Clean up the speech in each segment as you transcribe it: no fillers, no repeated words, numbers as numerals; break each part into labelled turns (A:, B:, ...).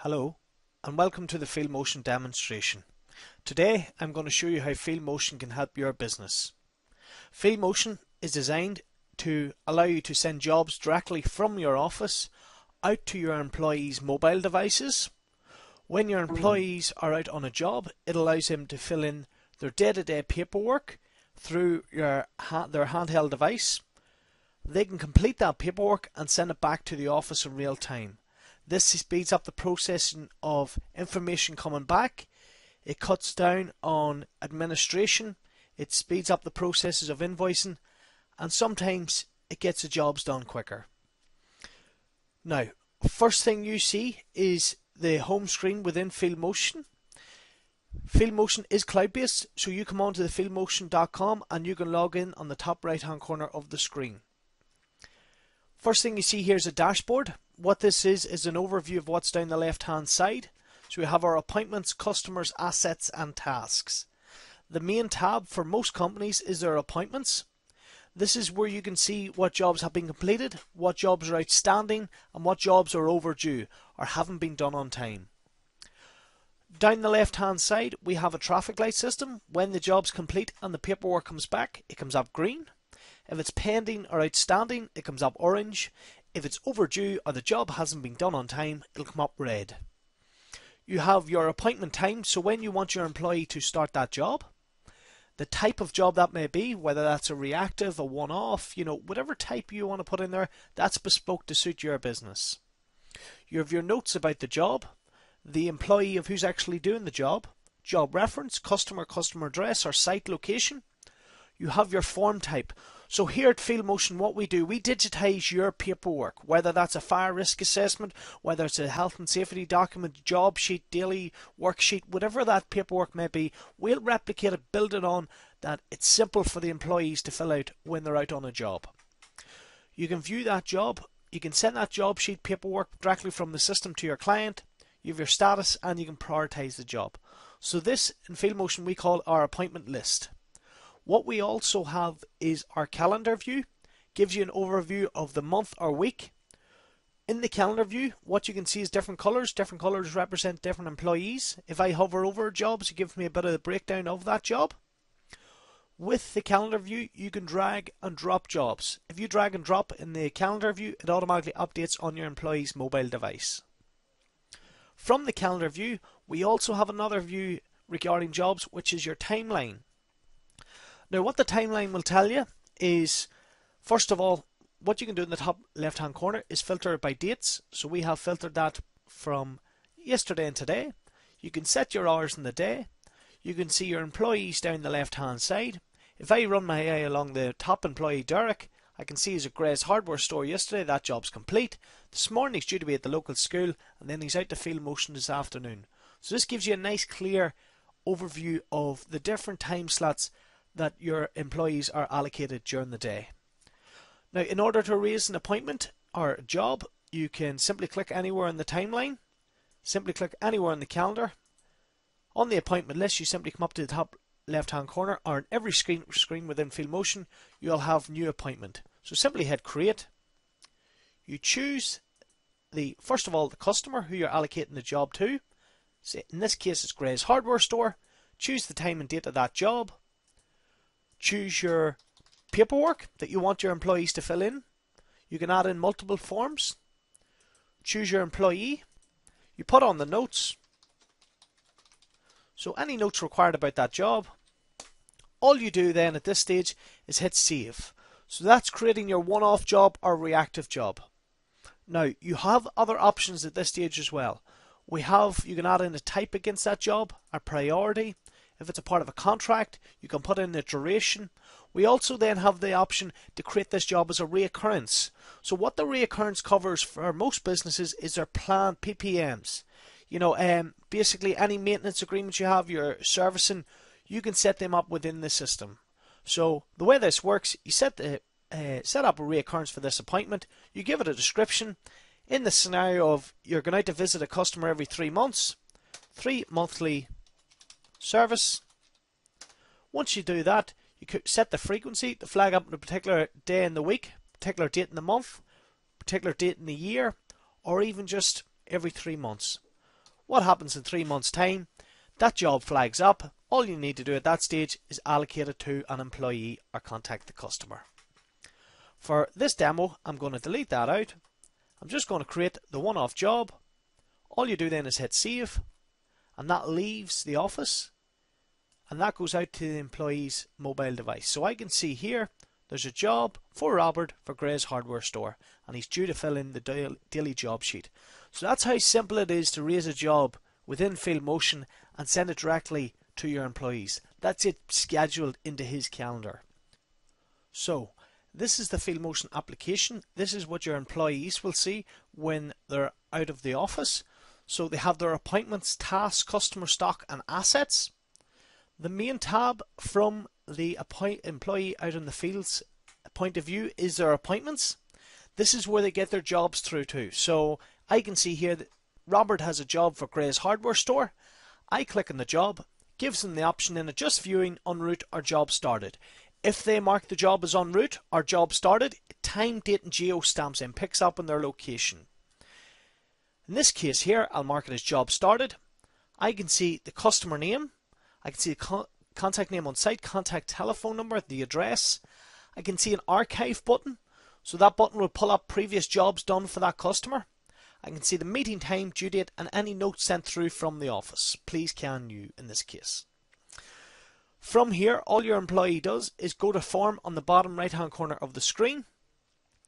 A: Hello and welcome to the Fieldmotion demonstration. Today I'm going to show you how Fieldmotion can help your business. Fieldmotion is designed to allow you to send jobs directly from your office out to your employees' mobile devices. When your employees are out on a job, it allows them to fill in their day-to-day paperwork through their handheld device. They can complete that paperwork and send it back to the office in real time. This speeds up the processing of information coming back. It cuts down on administration. It speeds up the processes of invoicing, and sometimes it gets the jobs done quicker. Now, first thing you see is the home screen within Fieldmotion. Fieldmotion is cloud-based, so you come onto the Fieldmotion.com and you can log in on the top right hand corner of the screen. First thing you see here is a dashboard. What this is an overview of what's down the left hand side. So we have our appointments, customers, assets and tasks. The main tab for most companies is their appointments. This is where you can see what jobs have been completed, what jobs are outstanding and what jobs are overdue or haven't been done on time. Down the left hand side we have a traffic light system. When the job's complete and the paperwork comes back, it comes up green. If it's pending or outstanding, it comes up orange. If it's overdue or the job hasn't been done on time, it'll come up red. You have your appointment time, so when you want your employee to start that job, the type of job that may be, whether that's a reactive, a one-off, whatever type you want to put in there, that's bespoke to suit your business. You have your notes about the job, the employee of who's actually doing the job reference, customer address or site location. You have your form type. So here at Fieldmotion, what we do, we digitize your paperwork, whether that's a fire risk assessment, whether it's a health and safety document, job sheet, daily worksheet, whatever that paperwork may be, we'll replicate it, build it on that it's simple for the employees to fill out when they're out on a job. You can view that job, you can send that job sheet paperwork directly from the system to your client, you have your status and you can prioritize the job. So this in Fieldmotion we call our appointment list. What we also have is our calendar view. Gives you an overview of the month or week. In the calendar view, what you can see is different colours. Different colours represent different employees. If I hover over jobs, it gives me a bit of the breakdown of that job. With the calendar view, you can drag and drop jobs. If you drag and drop in the calendar view, it automatically updates on your employee's mobile device. From the calendar view, we also have another view regarding jobs, which is your timeline. Now what the timeline will tell you is, first of all, what you can do in the top left hand corner is filter it by dates. So we have filtered that from yesterday and today. You can set your hours in the day. You can see your employees down the left hand side. If I run my eye along the top employee Derek, I can see he's at Gray's hardware store yesterday, that job's complete. This morning he's due to be at the local school and then he's out to Fieldmotion this afternoon. So this gives you a nice clear overview of the different time slots that your employees are allocated during the day. Now in order to raise an appointment or a job, you can simply click anywhere in the timeline, simply click anywhere in the calendar. On the appointment list you simply come up to the top left hand corner, or in every screen within Fieldmotion you'll have new appointment. So simply hit create. You choose first of all the customer who you're allocating the job to. So in this case it's Gray's hardware store. Choose the time and date of that job. Choose your paperwork that you want your employees to fill in. You can add in multiple forms. Choose your employee. You put on the notes. So any notes required about that job. All you do then at this stage is hit save. So that's creating your one-off job or reactive job. Now you have other options at this stage as well. You can add in a type against that job, a priority. If it's a part of a contract, you can put in the duration. We also then have the option to create this job as a reoccurrence. So what the reoccurrence covers for most businesses is their planned PPMs. Basically any maintenance agreements you have, your servicing, you can set them up within the system. So the way this works, you set up a reoccurrence for this appointment. You give it a description. In the scenario of you're going out to visit a customer every 3 months, 3 monthly service. Once you do that, you could set the frequency to flag up on a particular day in the week, particular date in the month, particular date in the year, or even just every 3 months. What happens in 3 months' time? That job flags up. All you need to do at that stage is allocate it to an employee or contact the customer. For this demo, I'm going to delete that out. I'm just going to create the one-off job. All you do then is hit save, and that leaves the office, and that goes out to the employee's mobile device. So I can see here there's a job for Robert for Gray's Hardware Store, and he's due to fill in the daily job sheet. So that's how simple it is to raise a job within Fieldmotion and send it directly to your employees. That's it scheduled into his calendar. So this is the Fieldmotion application. This is what your employees will see when they're out of the office. So they have their appointments, tasks, customer stock and assets. The main tab from the employee out in the field's point of view is their appointments. This is where they get their jobs through to. So I can see here that Robert has a job for Gray's Hardware Store. I click on the job, gives them the option in adjust viewing, en route or job started. If they mark the job as en route or job started, time, date and geo stamps in, picks up on their location. In this case here, I'll mark it as job started. I can see the customer name. I can see the contact name on site, contact telephone number, the address. I can see an archive button. So that button will pull up previous jobs done for that customer. I can see the meeting time, due date and any notes sent through from the office. Please can you in this case. From here, all your employee does is go to form on the bottom right hand corner of the screen,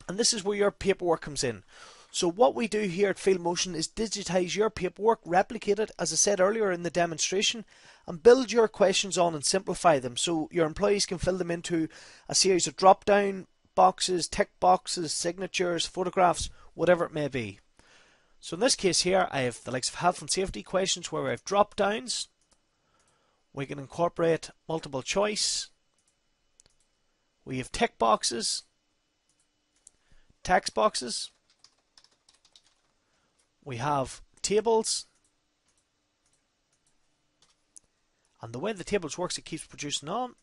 A: and this is where your paperwork comes in. So what we do here at Fieldmotion is digitize your paperwork, replicate it as I said earlier in the demonstration, and build your questions on and simplify them so your employees can fill them into a series of drop down boxes, tick boxes, signatures, photographs, whatever it may be. So in this case here I have the likes of health and safety questions where I have drop downs. We can incorporate multiple choice. We have tick boxes, text boxes. We have tables. And the way the tables works, it keeps producing on.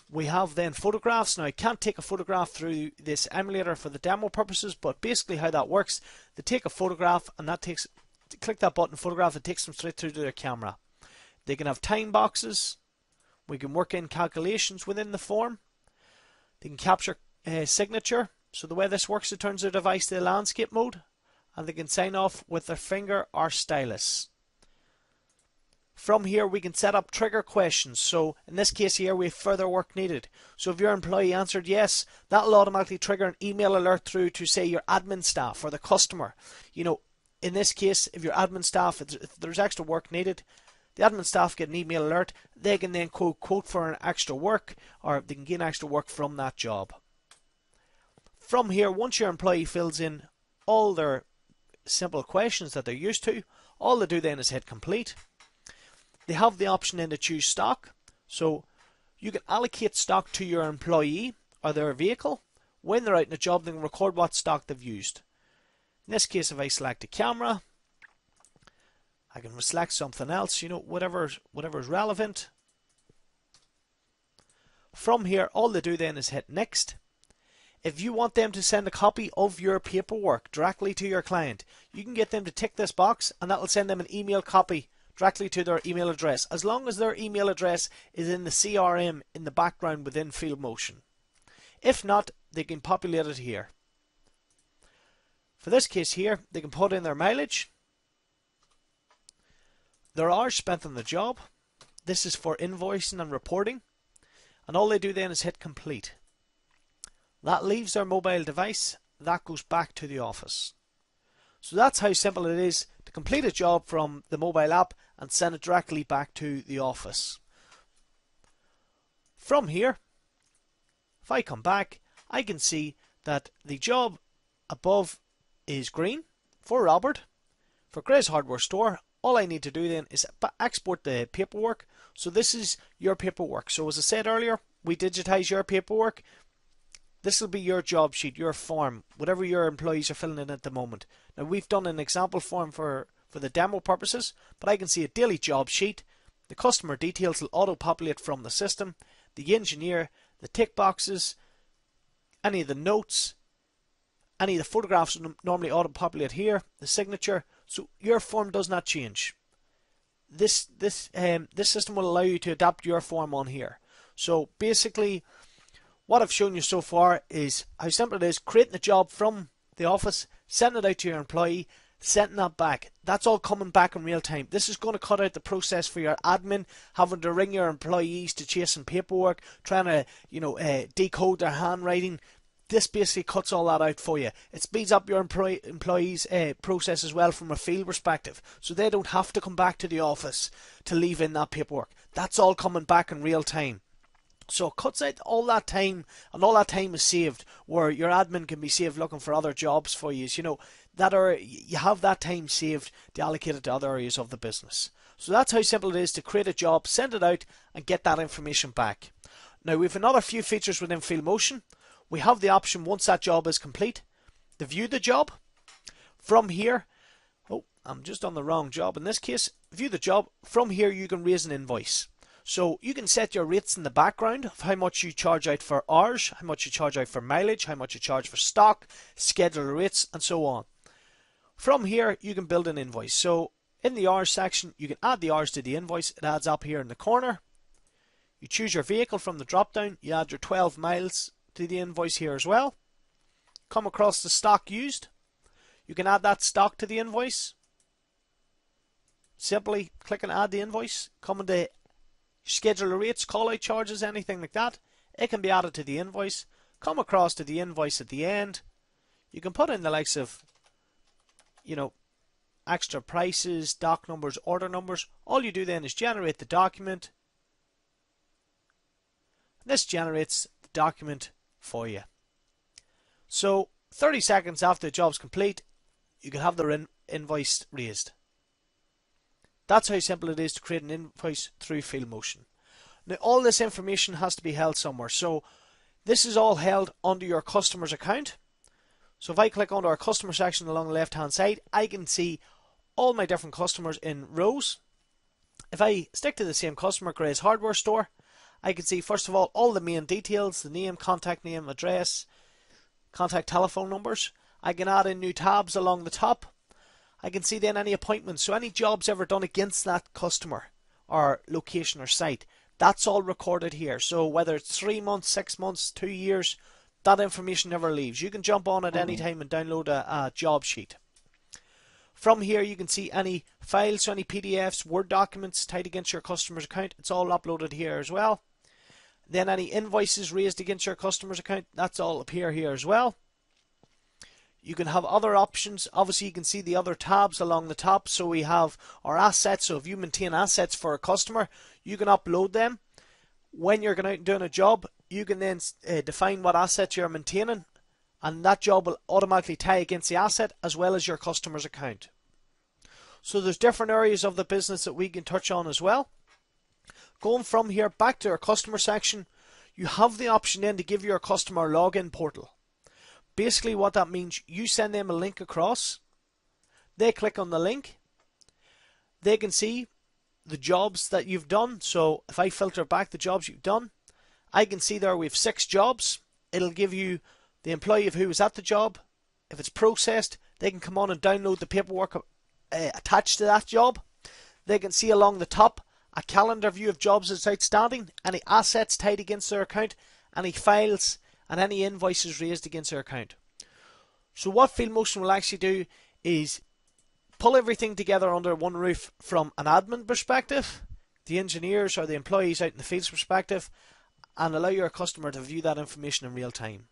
A: We have then photographs. Now I can't take a photograph through this emulator for the demo purposes, but basically how that works, they take a photograph and that takes, click that button, photograph, it takes them straight through to their camera. They can have time boxes. We can work in calculations within the form. They can capture signature. So the way this works, it turns their device to landscape mode, and they can sign off with their finger or stylus. From here we can set up trigger questions. So in this case here we have further work needed. So if your employee answered yes, that will automatically trigger an email alert through to say your admin staff or the customer. You know, in this case, if your admin staff, if there's extra work needed, the admin staff get an email alert. They can then quote for an extra work, or they can gain extra work from that job. From here, once your employee fills in all their simple questions that they're used to, all they do then is hit complete. They have the option then to choose stock. So you can allocate stock to your employee or their vehicle. When they're out in a job, they can record what stock they've used. In this case, if I select a camera, I can select something else, you know, whatever is relevant. From here, all they do then is hit next. If you want them to send a copy of your paperwork directly to your client, you can get them to tick this box and that will send them an email copy directly to their email address, as long as their email address is in the CRM in the background within Fieldmotion. If not, they can populate it here. For this case here, they can put in their mileage, their hours spent on the job. This is for invoicing and reporting, and all they do then is hit complete. That leaves their mobile device, that goes back to the office. So that's how simple it is to complete a job from the mobile app and send it directly back to the office. From here, if I come back, I can see that the job above is green for Robert for Gray's Hardware Store. All I need to do then is export the paperwork. So this is your paperwork. So as I said earlier, we digitize your paperwork. This will be your job sheet, your form, whatever your employees are filling in at the moment. Now we've done an example form for the demo purposes, but I can see a daily job sheet. The customer details will auto-populate from the system, the engineer, the tick boxes, any of the notes, any of the photographs will normally auto-populate here, the signature. So your form does not change. This system will allow you to adapt your form on here. So basically, what I've shown you so far is how simple it is creating a job from the office, sending it out to your employee, sending that back. That's all coming back in real time. This is going to cut out the process for your admin having to ring your employees to chase some paperwork, trying to decode their handwriting. This basically cuts all that out for you. It speeds up your employees' process as well from a field perspective, so they don't have to come back to the office to leave in that paperwork. That's all coming back in real time. So it cuts out all that time, and all that time is saved where your admin can be saved looking for other jobs for you. You have that time saved to allocate it to other areas of the business. So that's how simple it is to create a job, send it out, and get that information back. Now we have another few features within Fieldmotion. We have the option, once that job is complete, to view the job. From here, I'm just on the wrong job in this case, view the job. From here you can raise an invoice. So you can set your rates in the background of how much you charge out for hours, how much you charge out for mileage, how much you charge for stock, schedule rates, and so on. From here you can build an invoice. So in the hours section you can add the hours to the invoice. It adds up here in the corner. You choose your vehicle from the drop down, you add your 12 miles to the invoice here as well. Come across the stock used. You can add that stock to the invoice. Simply click and add the invoice. Come into schedule rates, call out charges, anything like that. It can be added to the invoice. Come across to the invoice at the end. You can put in the likes of extra prices, doc numbers, order numbers. All you do then is generate the document. This generates the document for you. So 30 seconds after the job's complete, you can have the invoice raised. That's how simple it is to create an invoice through Fieldmotion. Now all this information has to be held somewhere. So this is all held under your customer's account. So if I click onto our customer section along the left hand side, I can see all my different customers in rows. If I stick to the same customer, Gray's Hardware Store, I can see first of all the main details, the name, contact name, address, contact telephone numbers. I can add in new tabs along the top. I can see then any appointments, so any jobs ever done against that customer or location or site, that's all recorded here. So whether it's 3 months, 6 months, 2 years, that information never leaves. You can jump on at any time and download a job sheet. From here you can see any files, so any PDFs, Word documents tied against your customer's account. It's all uploaded here as well. Then any invoices raised against your customer's account, that's all appear here as well. You can have other options. Obviously you can see the other tabs along the top. So we have our assets. So if you maintain assets for a customer, you can upload them. When you're going out and doing a job, you can then define what assets you're maintaining, and that job will automatically tie against the asset as well as your customer's account. So there's different areas of the business that we can touch on as well. Going from here back to our customer section, you have the option then to give your customer a login portal. Basically what that means, you send them a link across, they click on the link, they can see the jobs that you've done. So if I filter back the jobs you've done, I can see there we have 6 jobs. It'll give you the employee of who was at the job. If it's processed, they can come on and download the paperwork attached to that job. They can see along the top a calendar view of jobs that's outstanding, any assets tied against their account, any files, and any invoices raised against their account. So what Fieldmotion will actually do is pull everything together under one roof from an admin perspective, the engineers or the employees out in the field's perspective, and allow your customer to view that information in real time.